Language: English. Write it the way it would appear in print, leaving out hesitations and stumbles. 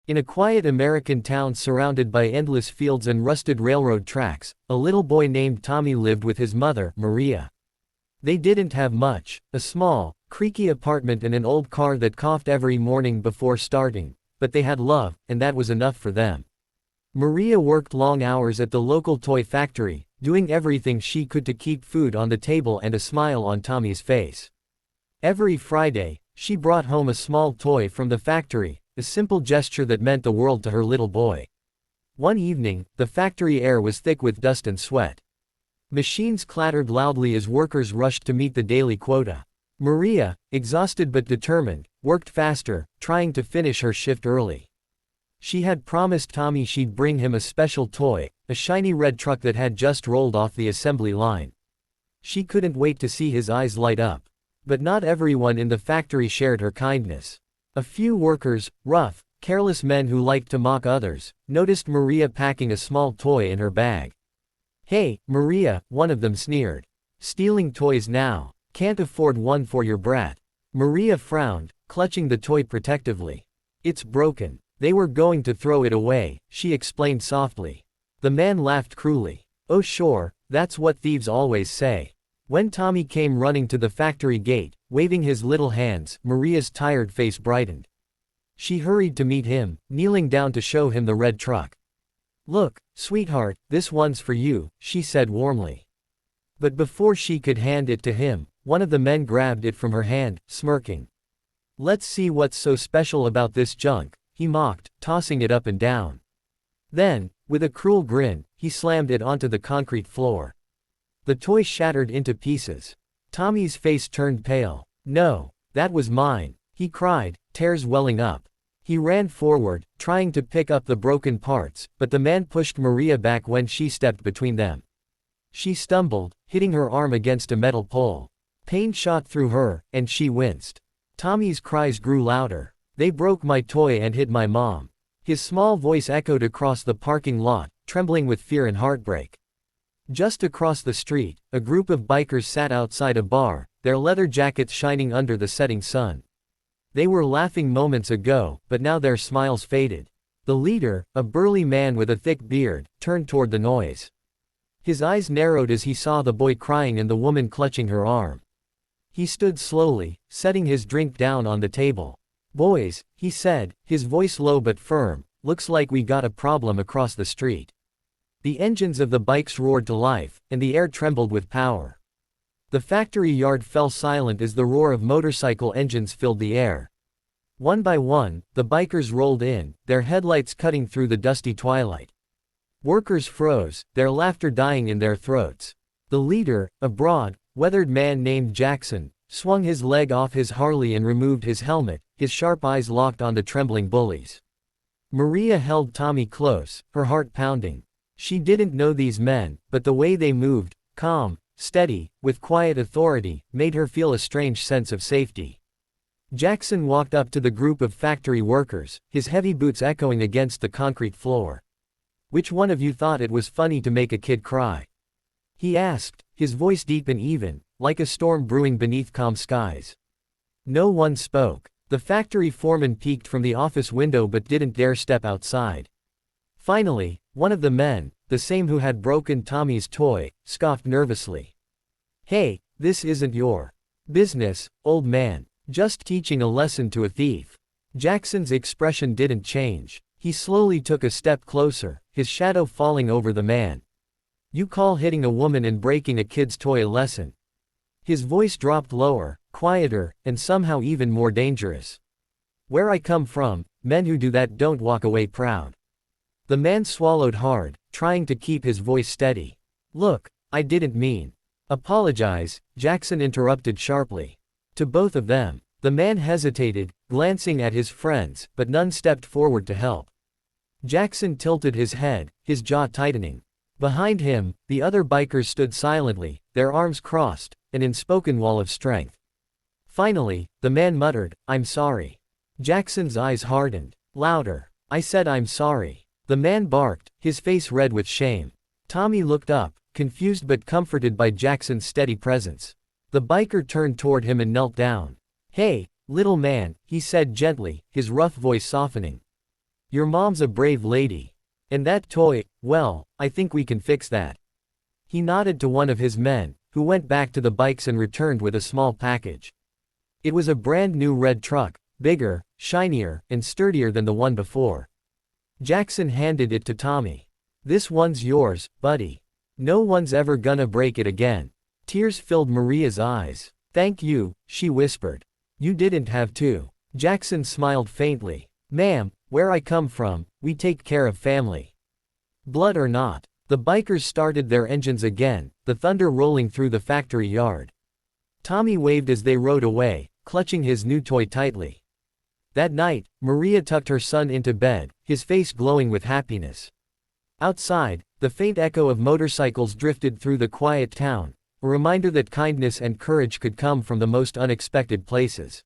In a quiet American town surrounded by endless fields and rusted railroad tracks, a little boy named Tommy lived with his mother, Maria. They didn't have much, a small, creaky apartment and an old car that coughed every morning before starting, but they had love, and that was enough for them. Maria worked long hours at the local toy factory, doing everything she could to keep food on the table and a smile on Tommy's face. Every Friday, she brought home a small toy from the factory, a simple gesture that meant the world to her little boy. One evening, the factory air was thick with dust and sweat. Machines clattered loudly as workers rushed to meet the daily quota. Maria, exhausted but determined, worked faster, trying to finish her shift early. She had promised Tommy she'd bring him a special toy, a shiny red truck that had just rolled off the assembly line. She couldn't wait to see his eyes light up. But not everyone in the factory shared her kindness. A few workers, rough, careless men who liked to mock others, noticed Maria packing a small toy in her bag. "Hey, Maria," one of them sneered. "Stealing toys now. Can't afford one for your brat." Maria frowned, clutching the toy protectively. "It's broken." They were going to throw it away, she explained softly. The man laughed cruelly. "Oh sure, that's what thieves always say." When Tommy came running to the factory gate, waving his little hands, Maria's tired face brightened. She hurried to meet him, kneeling down to show him the red truck. "Look, sweetheart, this one's for you," she said warmly. But before she could hand it to him, one of the men grabbed it from her hand, smirking. "Let's see what's so special about this junk," he mocked, tossing it up and down. Then, with a cruel grin, he slammed it onto the concrete floor. The toy shattered into pieces. Tommy's face turned pale. "No, that was mine," he cried, tears welling up. He ran forward, trying to pick up the broken parts, but the man pushed Maria back when she stepped between them. She stumbled, hitting her arm against a metal pole. Pain shot through her, and she winced. Tommy's cries grew louder. "They broke my toy and hit my mom." His small voice echoed across the parking lot, trembling with fear and heartbreak. Just across the street, a group of bikers sat outside a bar, their leather jackets shining under the setting sun. They were laughing moments ago, but now their smiles faded. The leader, a burly man with a thick beard, turned toward the noise. His eyes narrowed as he saw the boy crying and the woman clutching her arm. He stood slowly, setting his drink down on the table. "Boys," he said, his voice low but firm, "looks like we got a problem across the street." The engines of the bikes roared to life, and the air trembled with power. The factory yard fell silent as the roar of motorcycle engines filled the air. One by one, the bikers rolled in, their headlights cutting through the dusty twilight. Workers froze, their laughter dying in their throats. The leader, a broad, weathered man named Jackson, swung his leg off his Harley and removed his helmet, his sharp eyes locked on the trembling bullies. Maria held Tommy close, her heart pounding. She didn't know these men, but the way they moved, calm, steady, with quiet authority, made her feel a strange sense of safety. Jackson walked up to the group of factory workers, his heavy boots echoing against the concrete floor. "Which one of you thought it was funny to make a kid cry?" he asked, his voice deep and even, like a storm brewing beneath calm skies. No one spoke. The factory foreman peeked from the office window but didn't dare step outside. Finally, one of the men, the same who had broken Tommy's toy, scoffed nervously. "Hey, this isn't your business, old man. Just teaching a lesson to a thief." Jackson's expression didn't change. He slowly took a step closer, his shadow falling over the man. "You call hitting a woman and breaking a kid's toy a lesson?" His voice dropped lower, quieter, and somehow even more dangerous. "Where I come from, men who do that don't walk away proud." The man swallowed hard, trying to keep his voice steady. "Look, I didn't mean." "Apologize," Jackson interrupted sharply. To both of them. The man hesitated, glancing at his friends, but none stepped forward to help. Jackson tilted his head, his jaw tightening. Behind him, the other bikers stood silently, their arms crossed, an unspoken wall of strength. Finally, the man muttered, "I'm sorry." Jackson's eyes hardened. "Louder. I said I'm sorry." The man barked, his face red with shame. Tommy looked up, confused but comforted by Jackson's steady presence. The biker turned toward him and knelt down. "Hey, little man," he said gently, his rough voice softening. Your mom's a brave lady. And that toy, well, I think we can fix that. He nodded to one of his men, who went back to the bikes and returned with a small package. It was a brand new red truck, bigger, shinier, and sturdier than the one before. Jackson handed it to Tommy. This one's yours, buddy. No one's ever gonna break it again. Tears filled Maria's eyes. Thank you, she whispered. You didn't have to. Jackson smiled faintly. Ma'am, where I come from, we take care of family. Blood or not. The bikers started their engines again, the thunder rolling through the factory yard. Tommy waved as they rode away, clutching his new toy tightly. That night, Maria tucked her son into bed, his face glowing with happiness. Outside, the faint echo of motorcycles drifted through the quiet town, a reminder that kindness and courage could come from the most unexpected places.